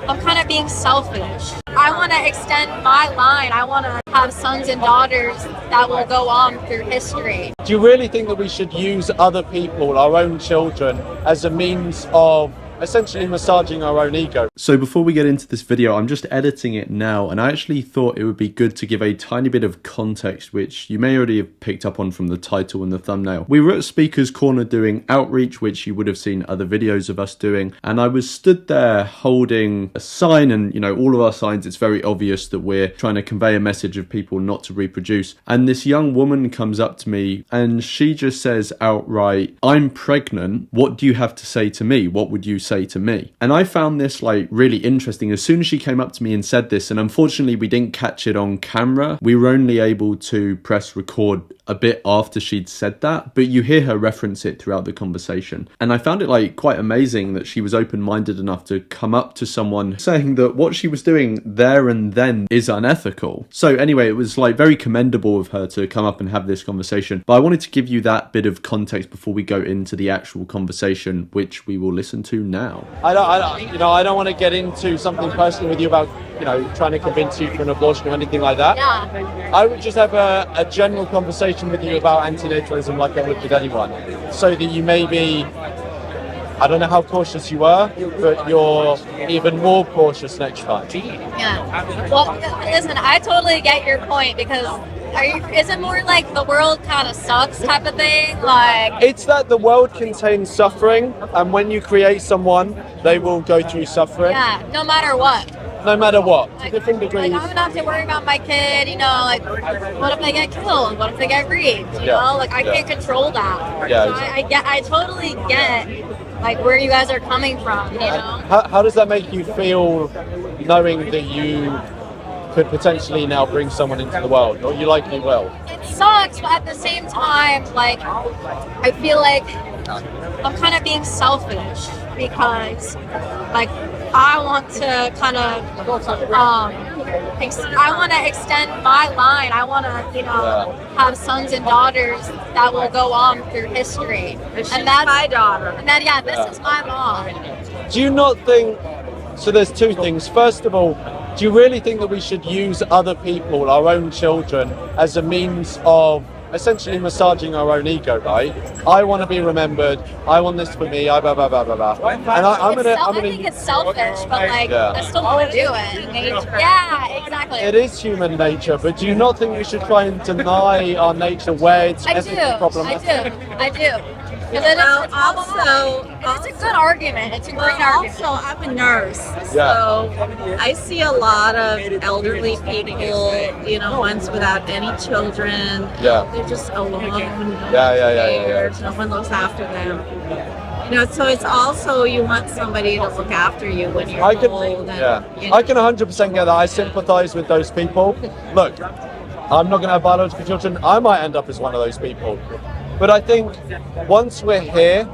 I'm kind of being selfish. I want to extend my line. I want to have sons and daughters that will go on through history. Do you really think that we should use other people, our own children, as a means of essentially massaging our own ego? So before we get into this video, I'm just editing it now, and I actually thought it would be good to give a tiny bit of context, which you may already have picked up on from the title and the thumbnail. We were at Speaker's Corner doing outreach, which you would have seen other videos of us doing, and I was stood there holding a sign, and you know, all of our signs, it's very obvious that we're trying to convey a message of people not to reproduce. And this young woman comes up to me and she just says outright, "I'm pregnant. What do you have to say to me? What would you say to me?" And I found this like really interesting. As soon as she came up to me and said this, and unfortunately we didn't catch it on camera, we were only able to press record a bit after she'd said that, but you hear her reference it throughout the conversation. And I found it like quite amazing that she was open-minded enough to come up to someone saying that what she was doing there and then is unethical. So anyway, it was like very commendable of her to come up and have this conversation. But I wanted to give you that bit of context before we go into the actual conversation, which we will listen to now. I don't want to get into something personal with you about, trying to convince you for an abortion or anything like that. Yeah. I would just have a general conversation with you about antinatalism like I would with anyone, so that you maybe, I don't know how cautious you are, but you're even more cautious next time. Yeah. Well, listen, I totally get your point, because is it more like the world kind of sucks type of thing? Like, it's that the world contains suffering, and when you create someone, they will go through suffering. Yeah, no matter what. No matter what, to Like, different degrees. Like, I'm gonna have to worry about my kid, like, what if they get killed? What if they get raped? You know, like, I can't control that. Yeah, so exactly. I totally get, like, where you guys are coming from, How does that make you feel, knowing that you could potentially now bring someone into the world, or you likely will? It sucks, but at the same time, like, I feel like I'm kind of being selfish, because, like, I want to kind of, I want to extend my line. I want to, have sons and daughters that will go on through history. And that's my daughter. And then, this is my mom. Do you not think, so there's two things. First of all, do you really think that we should use other people, our own children, as a means of essentially massaging our own ego, right? I want to be remembered. I want this for me. Blah blah blah blah blah. And I think it's selfish, but like, I still want to do it. Yeah, exactly. It is human nature, but do you not think we should try and deny our nature where it's ethically problematic? I do. Because it's a good argument. It's a great argument. Also, I'm a nurse, so I see a lot of elderly people, ones without any children. Yeah. They're just alone. Yeah. No one looks after them. So it's also, you want somebody to look after you when you're old. I can 100% get that. I sympathize with those people. Look, I'm not going to have biological children. I might end up as one of those people. But I think once we're here,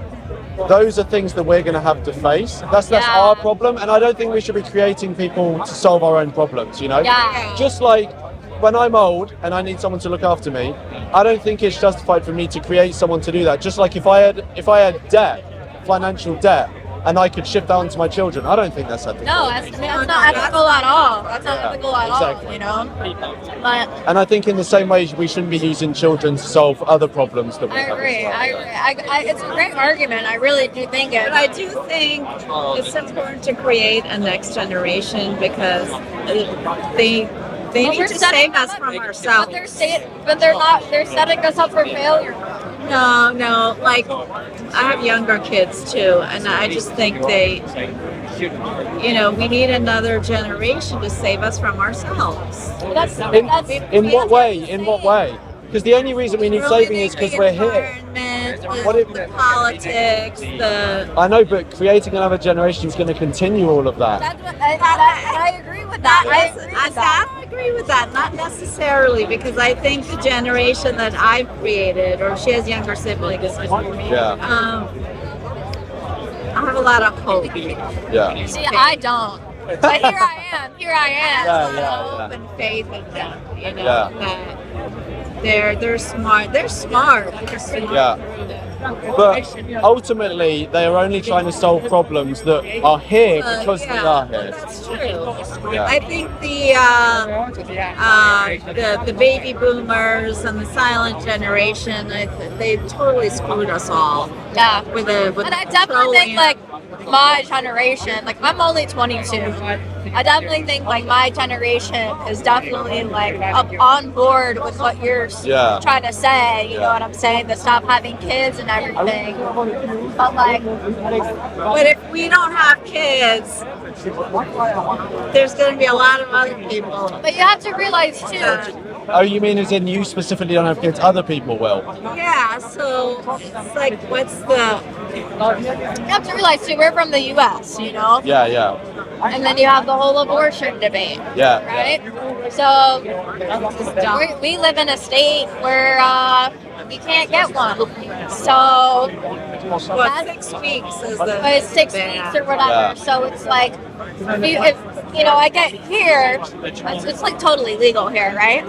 those are things that we're going to have to face. That's our problem, and I don't think we should be creating people to solve our own problems. Yeah. Just like when I'm old and I need someone to look after me, I don't think it's justified for me to create someone to do that. Just like if I had debt, financial debt, and I could shift that onto my children, I don't think that's ethical. No, that's not ethical at all. That's not ethical at all. But, and I think in the same way, we shouldn't be using children to solve other problems that we have. I agree. It's a great argument. I really do think it. But I do think it's important to create a next generation, because they need to save us from ourselves. But they're setting us up for failure. No, like, I have younger kids too, and I just think we need another generation to save us from ourselves. In what way? Because the only reason we need saving is because we're here. The politics, I know, but creating another generation is going to continue all of that. I agree with that. I agree with that. Not necessarily, because I think the generation that I've created, or she has younger siblings, I have a lot of hope. Yeah. See, I don't. But here I am. Hope and faith in them. That they're smart. They're smart. Yeah. But ultimately, they are only trying to solve problems that are here because they are here. That's true. Yeah. I think the baby boomers and the silent generation, they totally screwed us all. Yeah. With And I definitely think like my generation, like I'm only 22. I definitely think like my generation is definitely like up on board with what you're Yeah. trying to say. You know what I'm saying? To stop having kids and everything. But like, but if we don't have kids, there's going to be a lot of other people. but you have to realize too. Oh, you mean as in you specifically don't have kids, other people will? Yeah, so it's like, what's the... You have to realize too, we're from the U.S. You know. Yeah, yeah. And then you have the whole abortion debate. Yeah. Right? So we live in a state where you can't get one. So What, 6 weeks is the... it's 6 weeks or whatever. Yeah. So it's like, if you know, I get here, it's like totally legal here, right?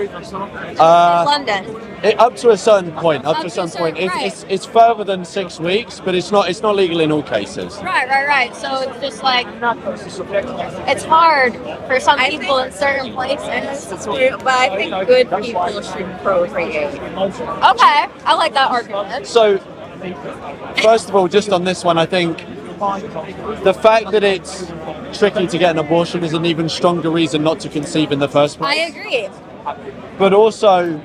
London. Up to a certain point. Up to a certain point. right. It's further than 6 weeks, but it's not legal in all cases. Right. So it's just like, it's hard for some people in certain places. But I think good people should procreate. Okay, I like that argument. So, first of all, just on this one, I think the fact that it's tricky to get an abortion is an even stronger reason not to conceive in the first place. I agree. But also,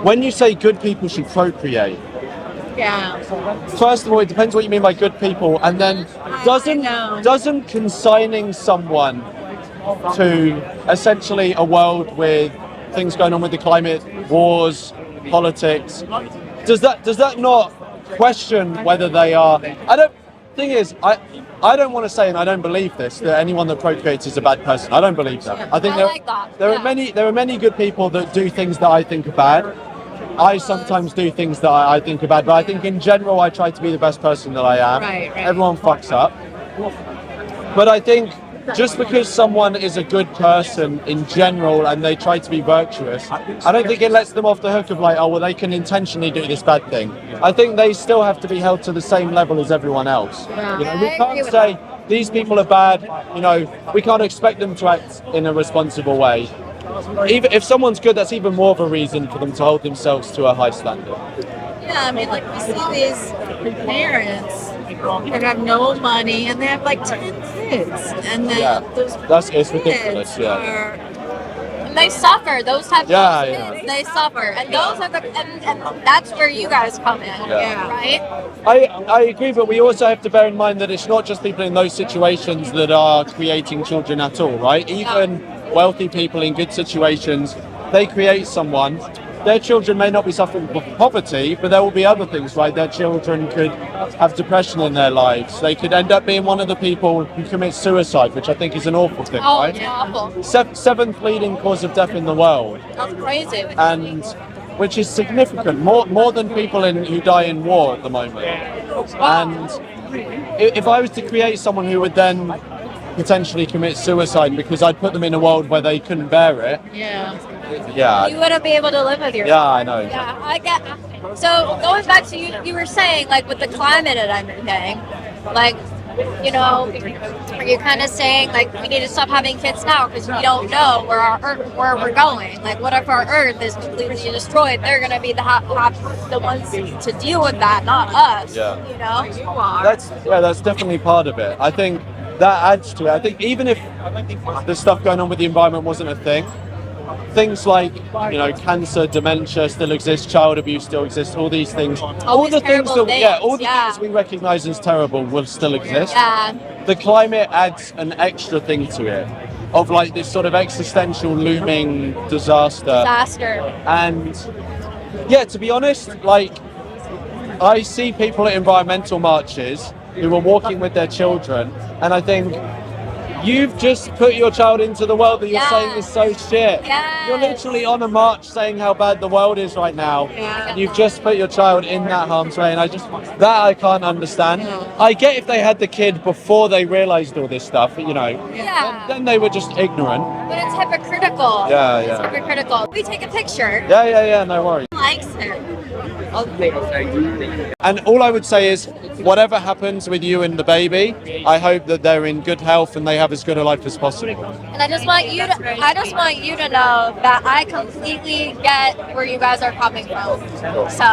when you say good people should procreate, Yeah. first of all, it depends what you mean by good people, and then doesn't consigning someone to essentially a world with things going on with the climate, wars, politics, does that not question whether they are? I don't want to say, and I don't believe this, that anyone that procreates is a bad person. I don't believe that. I think I like that. there Yeah. are many good people that do things that I think are bad. I sometimes do things that I think are bad, but I think in general I try to be the best person that I am. Right. Everyone fucks up. But I think just because someone is a good person in general and they try to be virtuous, I don't think it lets them off the hook of like, oh, well, they can intentionally do this bad thing. I think they still have to be held to the same level as everyone else. Yeah. You know, we I agree can't with say these people are bad, you know, we can't expect them to act in a responsible way. Even if someone's good, that's even more of a reason for them to hold themselves to a high standard. Yeah, I mean, like we see these parents that have no money and they have like 10 kids, and then Yeah. those It's ridiculous, kids yeah. are... And they suffer. Those types Yeah, of yeah. kids, they suffer. And those are and that's where you guys come in. Yeah. Right? I agree, but we also have to bear in mind that it's not just people in those situations that are creating children at all, right? Even wealthy people in good situations, they create someone. Their children may not be suffering from poverty, but there will be other things, right? Their children could have depression in their lives. They could end up being one of the people who commit suicide, which I think is an awful thing, Oh, right? it's awful. Seventh leading cause of death in the world, That's crazy. and which is significant, more than people who die in war at the moment. And if I was to create someone who would then potentially commit suicide because I'd put them in a world where they couldn't bear it, Yeah. You wouldn't be able to live with yourself. yeah, I know. Yeah, I get. So going back to you were saying like with the climate and everything, like, you know, are you kind of saying like we need to stop having kids now because we don't know where we're going? Like, what if our Earth is completely destroyed? They're gonna be the ones to deal with that, not us. Yeah. You know. You are. That's definitely part of it. I think that adds to it. I think even if the stuff going on with the environment wasn't a thing, things like, you know, cancer, dementia still exist, child abuse still exists, all these things. All the things terrible things we recognise as terrible will still exist. Yeah. The climate adds an extra thing to it, of like this sort of existential looming disaster. And yeah, to be honest, like I see people at environmental marches who are walking with their children, and I think you've just put your child into the world that you're saying is so shit. Yes. You're literally on a march saying how bad the world is right now. Yeah. You've just put your child in that harm's way, and I can't understand. I get if they had the kid before they realised all this stuff, you know. Yeah. Then they were just ignorant. But it's hypocritical. Yeah, It's yeah. hypocritical. We take a picture. Yeah, no worries. likes him. And all I would say is, whatever happens with you and the baby, I hope that they're in good health and they have as good a life as possible. And I just want you to know that I completely get where you guys are coming from. So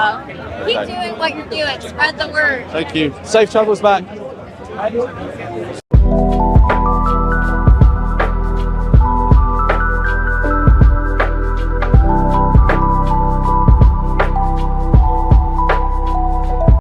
keep doing what you're doing. Spread the word. Thank you. Safe travels back.